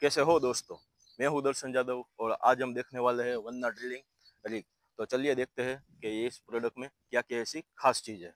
कैसे हो दोस्तों। मैं हूं दर्शन जादव और आज हम देखने वाले हैं वन्ना ड्रिलिंग रिग। तो चलिए देखते हैं कि ये इस प्रोडक्ट में क्या क्या ऐसी खास चीज़ है।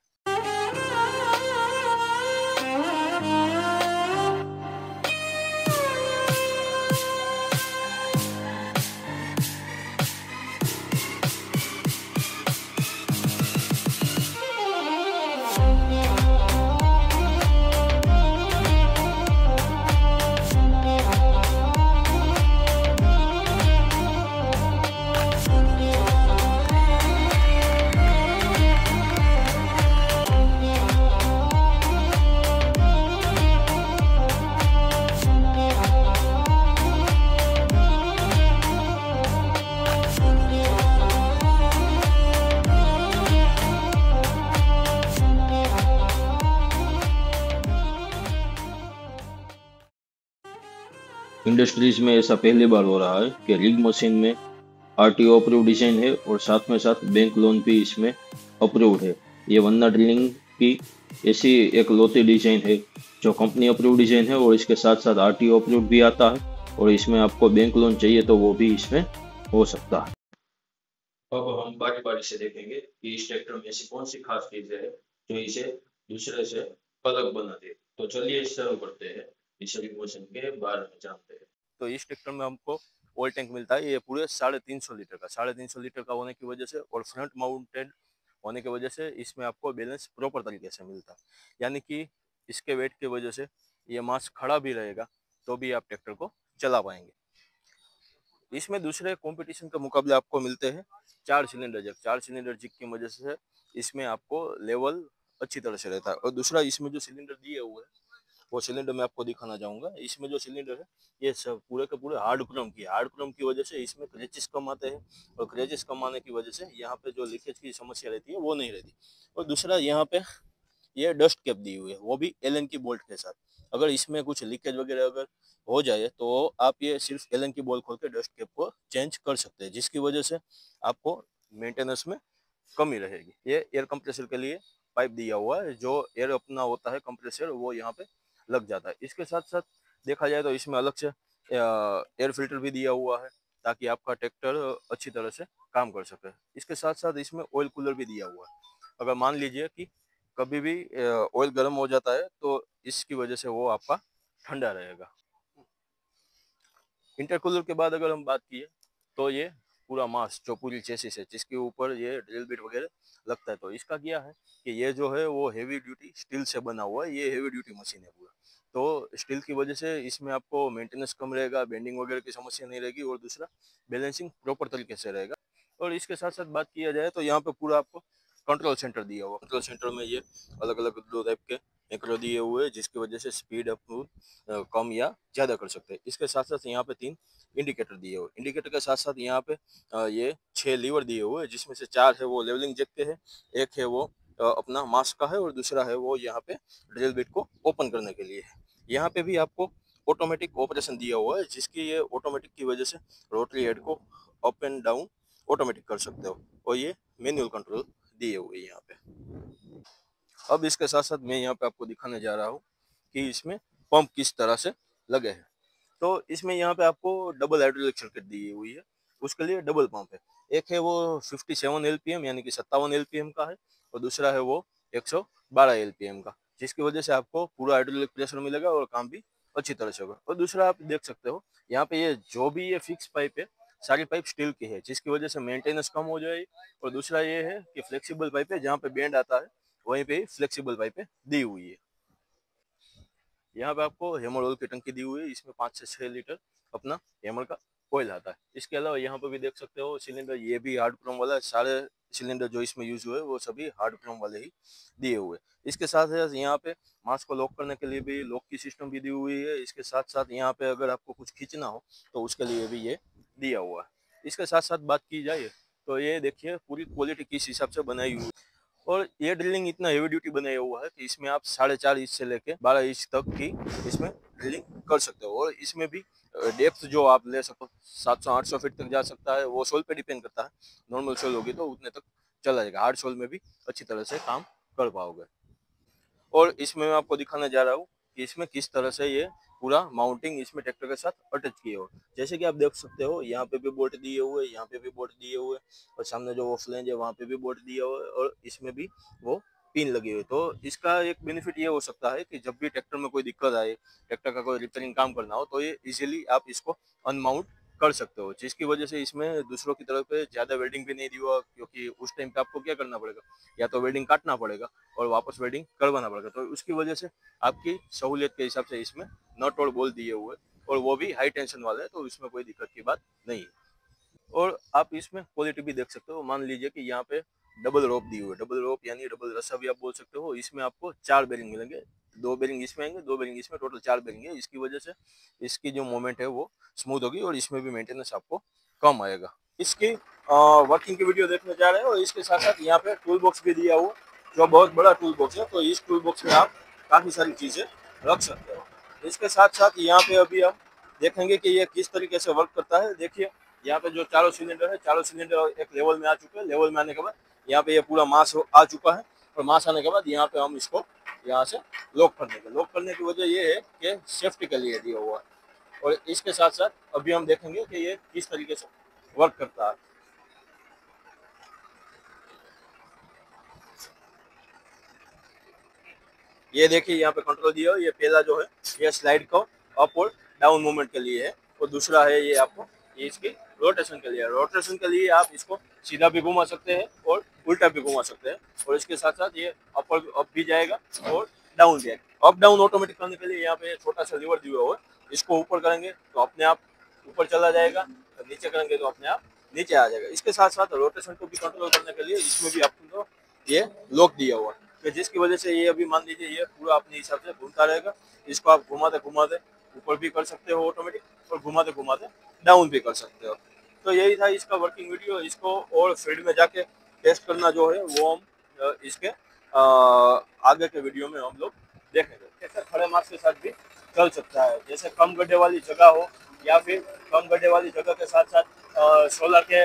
इंडस्ट्रीज में ऐसा पहली बार हो रहा है कि रिग मशीन में आरटीओ अप्रूव डिजाइन है और साथ में साथ बैंक लोन भी इसमें अप्रूव्ड है। ये वन्ना ड्रिलिंग की ऐसी एक लौती डिजाइन है जो कंपनी अप्रूव डिजाइन है और इसके साथ साथ आरटीओ अप्रूव भी आता है और इसमें आपको बैंक लोन चाहिए तो वो भी इसमें हो सकता है। अब हम बारी बारी से देखेंगे कि इस ट्रैक्टर में ऐसी कौन सी खास चीजें है जो इसे दूसरे से अलग बना दे। तो चलिए शुरू करते हैं, इस रिग मशीन के बारे में जानते हैं। तो इस ट्रैक्टर में हमको ऑयल टैंक मिलता है, ये पूरे 350 लीटर का 350 लीटर का होने की वजह से और फ्रंट माउंटेड होने की वजह से इसमें आपको बैलेंस प्रॉपर तरीके से मिलता है। यानी कि इसके वेट की वजह से ये मास खड़ा भी रहेगा तो भी आप ट्रैक्टर को चला पाएंगे। इसमें दूसरे कंपटीशन के मुकाबले आपको मिलते हैं 4 सिलेंडर जैक। 4 सिलेंडर जैक की वजह से इसमें आपको लेवल अच्छी तरह से रहता है। और दूसरा, इसमें जो सिलेंडर दिए हुए हैं वो सिलेंडर मैं आपको दिखाना चाहूंगा। इसमें जो सिलेंडर है ये सब पूरे के पूरे हार्ड क्रोम की हार्ड क्रोम की वजह से इसमें क्रैचेस कम आते हैं और क्रैचेस कम आने की वजह से यहाँ पे जो लीकेज की समस्या रहती है वो नहीं रहती। और दूसरा, यहाँ पे ये डस्ट कैप दी हुई है, वो भी एलन की बोल्ट के साथ। अगर इसमें कुछ लीकेज वगैरह अगर हो जाए तो आप ये सिर्फ एलन की बोल्ट खोल के डस्ट कैप को चेंज कर सकते हैं, जिसकी वजह से आपको मेंटेनेंस में कमी रहेगी। ये एयर कंप्रेसर के लिए पाइप दिया हुआ है, जो एयर अपना होता है कंप्रेसर वो यहाँ पे लग जाता है। इसके साथ साथ देखा जाए तो इसमें अलग से एयर फिल्टर भी दिया हुआ है ताकि आपका ट्रैक्टर अच्छी तरह से काम कर सके। इसके साथ साथ इसमें ऑयल कूलर भी दिया हुआ है। अगर मान लीजिए कि कभी भी ऑयल गर्म हो जाता है तो इसकी वजह से वो आपका ठंडा रहेगा। इंटरकूलर के बाद अगर हम बात किए तो ये पूरा मास जो पूरी चेसिस है जिसके ऊपर ये ड्रिल बिट वगैरह लगता है, तो इसका क्या है कि ये जो है वो हेवी ड्यूटी स्टील से बना हुआ है। ये हेवी ड्यूटी मशीन है पूरा, तो स्टील की वजह से इसमें आपको मेंटेनेंस कम रहेगा, बेंडिंग वगैरह की समस्या नहीं रहेगी और दूसरा बैलेंसिंग प्रॉपर तरीके से रहेगा। और इसके साथ साथ बात किया जाए तो यहाँ पे पूरा आपको कंट्रोल सेंटर दिया हुआ। कंट्रोल सेंटर में ये अलग अलग दो टाइप के मैक्रो दिए हुए हैं जिसकी वजह से स्पीड अप कम या ज़्यादा कर सकते हैं। इसके साथ साथ यहाँ पे 3 इंडिकेटर दिए हुए। इंडिकेटर के साथ साथ यहाँ पे ये 6 लीवर दिए हुए हैं जिसमें से 4 है वो लेवलिंग जैक के हैं, एक है वो अपना मास्क का है और दूसरा है वो यहाँ पे ड्रिल बिट को ओपन करने के लिए है। यहाँ पे भी आपको ऑटोमेटिक ऑपरेशन दिया हुआ है जिसकी ये ऑटोमेटिक की वजह से रोटरी हेड को अप एंड डाउन ऑटोमेटिक कर सकते हो और ये मैनुअल कंट्रोल दिए हुए हैं यहाँ पे। अब इसके साथ साथ मैं यहाँ पे आपको दिखाने जा रहा हूँ कि इसमें पंप किस तरह से लगे हैं। तो इसमें यहाँ पे आपको डबल हाइड्रोलिक सर्किट दी हुई है, उसके लिए डबल पंप है। एक है वो 57 एलपीएम यानी कि 57 एलपीएम का है और दूसरा है वो 112 एलपीएम का, जिसकी वजह से आपको पूरा हाइड्रोलिक प्रेशर मिलेगा और काम भी अच्छी तरह से होगा। और दूसरा आप देख सकते हो यहाँ पे ये जो भी ये फिक्स पाइप है सारी पाइप स्टील की है जिसकी वजह से मेंटेनेंस कम हो जाएगी। और दूसरा ये है कि फ्लेक्सिबल पाइप है, जहाँ पे बेंड आता है वहीं पे फ्लेक्सिबल पाइपें दी हुई है। यहाँ पे आपको हेमर ऑयल की टंकी दी हुई है, इसमें 5 से 6 लीटर अपना हेमर का ऑयल आता है। इसके अलावा यहाँ पे भी देख सकते हो सिलेंडर, ये भी हार्ड क्रोम वाला है। सारे सिलेंडर जो इसमें यूज हुए वो सभी हार्ड क्रोम वाले ही दिए हुए। इसके साथ साथ यहाँ पे मास्क को लॉक करने के लिए भी लॉक की सिस्टम भी दी हुई है। इसके साथ साथ यहाँ पे अगर आपको कुछ खींचना हो तो उसके लिए भी ये दिया हुआ है। इसके साथ साथ बात की जाए तो ये देखिए पूरी क्वालिटी किस हिसाब से बनाई हुई। और ये ड्रिलिंग इतना हेवी ड्यूटी बनाया हुआ है कि इसमें आप 4.5 इंच से लेके 12 इंच तक की इसमें ड्रिलिंग कर सकते हो। और इसमें भी डेप्थ जो आप ले सको 700-800 फीट तक जा सकता है। वो सोल पे डिपेंड करता है, नॉर्मल सोल होगी तो उतने तक चला जाएगा, हार्ड सोल में भी अच्छी तरह से काम कर पाओगे। और इसमें मैं आपको दिखाने जा रहा हूँ कि इसमें किस तरह से ये पूरा माउंटिंग इसमें ट्रैक्टर के साथ अटैच किए हो। जैसे कि आप देख सकते हो यहाँ पे भी बोल्ट दिए हुए, यहाँ पे भी बोल्ट दिए हुए, और सामने जो वो फ्लेंज है वहाँ पे भी बोल्ट दिया हुआ है, और इसमें भी वो पिन लगी हुई। तो इसका एक बेनिफिट ये हो सकता है कि जब भी ट्रैक्टर में कोई दिक्कत आए, ट्रैक्टर का कोई रिपेयरिंग काम करना हो, तो ये इजीली आप इसको अनमाउंट कर सकते हो, जिसकी वजह से इसमें दूसरों की तरफ पे ज़्यादा वेल्डिंग भी नहीं दी हुआ, क्योंकि उस टाइम पे आपको क्या करना पड़ेगा, या तो वेल्डिंग काटना पड़ेगा और वापस वेल्डिंग करवाना पड़ेगा। तो उसकी वजह से आपकी सहूलियत के हिसाब से इसमें नट और बोल्ट दिए हुए, और वो भी हाई टेंशन वाले हैं, तो इसमें कोई दिक्कत की बात नहीं है। और आप इसमें क्वालिटी भी देख सकते हो। मान लीजिए कि यहाँ पे डबल रोप दी हुई है, डबल रोप यानी डबल रस्सा भी आप बोल सकते हो। इसमें आपको 4 बेरिंग मिलेंगे, 2 बेरिंग इसमें आएंगे, 2 बेरिंग इसमें, टोटल 4 बेरिंग है। इसकी वजह से इसकी जो मूवमेंट है वो स्मूथ होगी, और इसमें भी मेंटेनेंस आपको कम आएगा। इसकी वर्किंग की वीडियो देखने जा रहे हैं, और इसके साथ साथ यहाँ पे टूल बॉक्स भी दिया हुआ, जो बहुत बड़ा टूल बॉक्स है। तो इस टूल बॉक्स में आप काफ़ी सारी चीज़ें रख सकते हो। इसके साथ साथ यहाँ पे अभी हम देखेंगे कि ये किस तरीके से वर्क करता है। देखिए यहाँ पे जो चारों सिलेंडर है, चारों सिलेंडर एक लेवल में आ चुके हैं। लेवल में आने के बाद यहाँ पे ये पूरा मास आ चुका है, और मास आने के बाद यहाँ पे हम इसको यहाँ से लॉक कर देंगे। लॉक करने की वजह ये है कि सेफ्टी के लिए दिया हुआ है। और इसके साथ साथ अभी हम देखेंगे कि ये किस तरीके से वर्क करता है। ये देखिए यहाँ पे कंट्रोल दिया है। ये पहला जो है ये स्लाइड को अप और डाउन मूवमेंट के लिए है, और दूसरा है ये आपको ये इसकी रोटेशन के लिए। रोटेशन के लिए आप इसको सीधा भी घुमा सकते हैं और उल्टा भी घुमा सकते हैं, और इसके साथ साथ ये अप भी जाएगा और डाउन भी जाएगा। अप डाउन ऑटोमेटिक करने के लिए यहाँ पे छोटा सा लीवर दिया हुआ है। इसको ऊपर करेंगे तो अपने आप ऊपर चला जाएगा, और नीचे करेंगे तो अपने आप नीचे आ जाएगा। इसके साथ साथ रोटेशन को भी कंट्रोल करने के लिए इसमें भी आपको ये लॉक दिया हुआ है, जिसकी वजह से ये अभी मान लीजिए ये पूरा अपने हिसाब से घूमता रहेगा। इसको आप घुमाते घुमाते ऊपर भी कर सकते हो ऑटोमेटिक, और घुमाते घुमाते डाउन भी कर सकते हो। तो यही था इसका वर्किंग वीडियो। इसको और फील्ड में जाके टेस्ट करना जो है वो हम इसके आगे के वीडियो में हम लोग देखेंगे। कैसे खड़े मार्क्स के साथ भी चल सकता है, जैसे कम गड्ढे वाली जगह हो, या फिर कम गड्ढे वाली जगह के साथ साथ सोलर के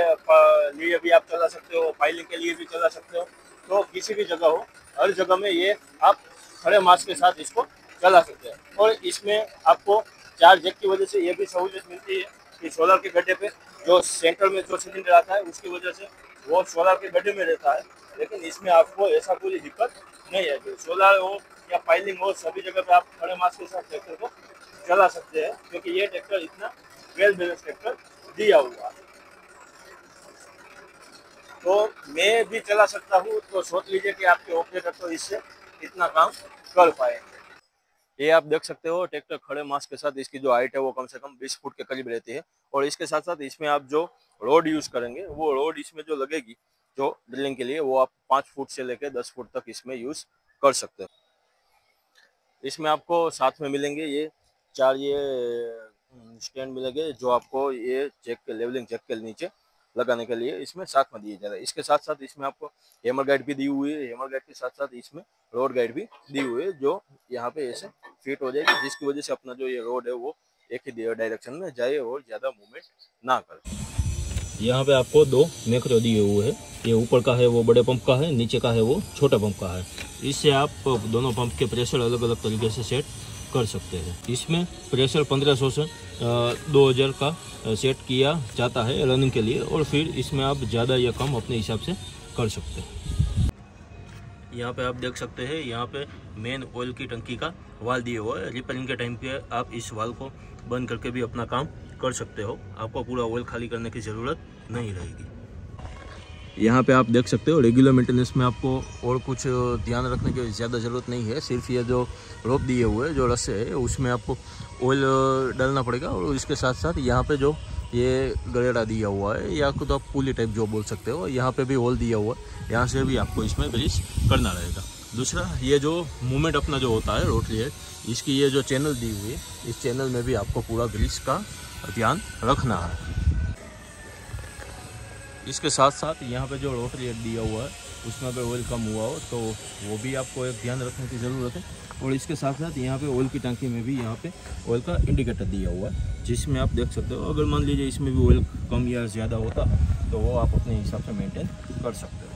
लिए भी आप चला सकते हो, फाइलिंग के लिए भी चला सकते हो। तो किसी भी जगह हो, हर जगह में ये आप खड़े मास के साथ इसको चला सकते हैं। और इसमें आपको 4 जैक की वजह से ये भी सहूलियत मिलती है कि सोलर के गड्ढे पे जो सेंटर में जो सिलेंडर आता है उसकी वजह से वो सोलर के गड्ढे में रहता है, लेकिन इसमें आपको ऐसा कोई दिक्कत नहीं है। जो सोलर हो या फाइलिंग हो, सभी जगह पे आप खड़े मास के साथ ट्रैक्टर को चला सकते हैं, क्योंकि ये ट्रैक्टर इतना वेल बैलेंस ट्रैक्टर दिया हुआ है। तो मैं भी चला सकता हूँ, तो सोच लीजिए कि आपके ऑपरेटर तो इससे इतना काम कर पाएंगे। ये आप देख सकते हो ट्रैक्टर खड़े मास के साथ इसकी जो हाइट है वो कम से कम 20 फुट के करीब रहती है। और इसके साथ साथ इसमें आप जो रोड यूज करेंगे, वो रोड इसमें जो लगेगी जो ड्रिलिंग के लिए, वो आप 5 फुट से लेकर 10 फुट तक इसमें यूज कर सकते हो। इसमें आपको साथ में मिलेंगे ये 4 ये स्टैंड मिलेंगे, जो आपको ये चेक के लेवलिंग चेक के नीचे लगाने के लिए इसमें साथ में दिए जा रहे हैं। इसके साथ साथ इसमें आपको हेमर गाइड भी दी हुई है। हेमर गाइड के साथ साथ इसमें रोड गाइड भी दी हुई है, जो यहाँ पे ऐसे फिट हो जाएगी, जिसकी वजह से अपना जो ये रोड है वो एक ही डायरेक्शन में जाए और ज़्यादा मूवमेंट ना करे। यहाँ पे आपको 2 मैक्रो दिए हुए हैं। ये ऊपर का है वो बड़े पंप का है, नीचे का है वो छोटा पंप का है। इससे आप दोनों पंप के प्रेशर अलग अलग तरीके से सेट कर सकते हैं। इसमें प्रेशर 1500 से 2000 का सेट किया जाता है रनिंग के लिए, और फिर इसमें आप ज़्यादा या कम अपने हिसाब से कर सकते हैं। यहाँ पे आप देख सकते हैं, यहाँ पे मेन ऑयल की टंकी का वाल दिया हुआ है। रिपेयरिंग के टाइम पे आप इस वाल को बंद करके भी अपना काम कर सकते हो, आपको पूरा ऑयल खाली करने की ज़रूरत नहीं रहेगी। यहाँ पे आप देख सकते हो रेगुलर मेंटेनेंस में आपको और कुछ ध्यान रखने की ज़्यादा ज़रूरत नहीं है। सिर्फ ये जो रोप दिए हुए जो रस्से है उसमें आपको ऑयल डालना पड़ेगा, और इसके साथ साथ यहाँ पे जो ये गलेड़ा दिया हुआ है, या तो आप पुली टाइप जो बोल सकते हो, यहाँ पे भी होल दिया हुआ है, यहाँ से भी आपको इसमें ग्रीस करना रहेगा। दूसरा, ये जो मूवमेंट अपना जो होता है रोटरी है, इसकी ये जो चैनल दी हुई है, इस चैनल में भी आपको पूरा ग्रीस का ध्यान रखना है। इसके साथ साथ यहाँ पे जो रोटरी हेड दिया हुआ है उसमें अगर ऑयल कम हुआ हो तो वो भी आपको एक ध्यान रखने की ज़रूरत है। और इसके साथ साथ यहाँ पे ऑयल की टंकी में भी यहाँ पे ऑयल का इंडिकेटर दिया हुआ है, जिसमें आप देख सकते हो अगर मान लीजिए इसमें भी ऑयल कम या ज़्यादा होता तो वो आप अपने हिसाब से मेंटेन कर सकते हो।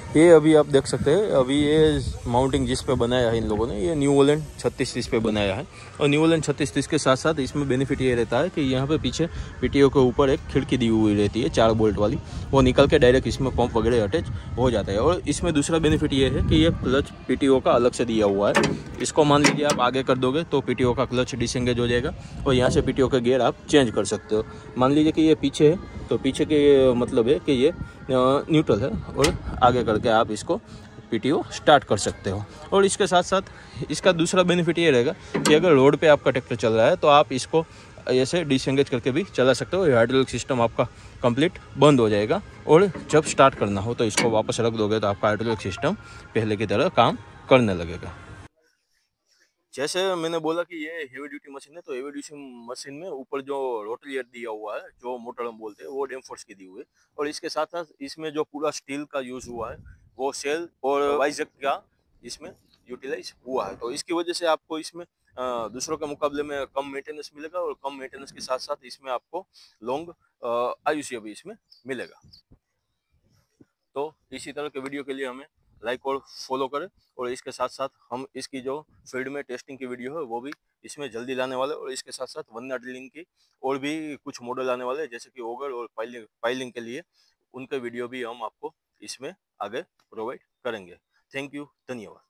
ये अभी आप देख सकते हैं, अभी ये माउंटिंग जिस पे बनाया है इन लोगों ने, ये न्यू होलैंड 3630 पे बनाया है। और न्यू होलैंड 3630 के साथ साथ इसमें बेनिफिट ये रहता है कि यहाँ पे पीछे पीटीओ के ऊपर एक खिड़की दी हुई रहती है 4 बोल्ट वाली, वो निकल के डायरेक्ट इसमें पंप वगैरह अटैच हो जाता है। और इसमें दूसरा बेनिफिट ये है कि ये क्लच पीटीओ का अलग से दिया हुआ है। इसको मान लीजिए आप आगे कर दोगे तो पीटीओ का क्लच डिसएंगेज हो जाएगा और यहाँ से पीटीओ का गियर आप चेंज कर सकते हो। मान लीजिए कि ये पीछे है तो पीछे के मतलब है कि ये न्यूट्रल है और आगे करके आप इसको पीटीओ स्टार्ट कर सकते हो। और इसके साथ साथ इसका दूसरा बेनिफिट ये रहेगा कि अगर रोड पे आपका ट्रैक्टर चल रहा है तो आप इसको ऐसे डिसएंगेज करके भी चला सकते हो। हाइड्रोलिक सिस्टम आपका कंप्लीट बंद हो जाएगा और जब स्टार्ट करना हो तो इसको वापस रख दोगे तो आपका हाइड्रोलिक सिस्टम पहले की तरह काम करने लगेगा। जैसे मैंने बोला कि ये हेवी ड्यूटी मशीन है, तो हेवी ड्यूटी मशीन में ऊपर जो रोटरी एयर दिया हुआ है, जो मोटर हम बोलते हैं, वो डेमफोर्स की दी हुई है। और इसके साथ साथ इसमें जो पूरा स्टील का यूज हुआ है वो सेल और वाइजक का इसमें यूटिलाइज हुआ है। तो इसकी वजह से आपको इसमें दूसरों के मुकाबले में कम मेंटेनेंस मिलेगा और कम मेंटेनेंस के साथ साथ इसमें आपको लॉन्ग आयुष्य भी इसमें मिलेगा। तो इसी तरह के वीडियो के लिए हमें लाइक और फॉलो करें। और इसके साथ साथ हम इसकी जो फील्ड में टेस्टिंग की वीडियो है वो भी इसमें जल्दी लाने वाले, और इसके साथ साथ वन्ना ड्रिलिंग की और भी कुछ मॉडल आने वाले हैं, जैसे कि ओगर और पाइलिंग के लिए उनके वीडियो भी हम आपको इसमें आगे प्रोवाइड करेंगे। थैंक यू, धन्यवाद।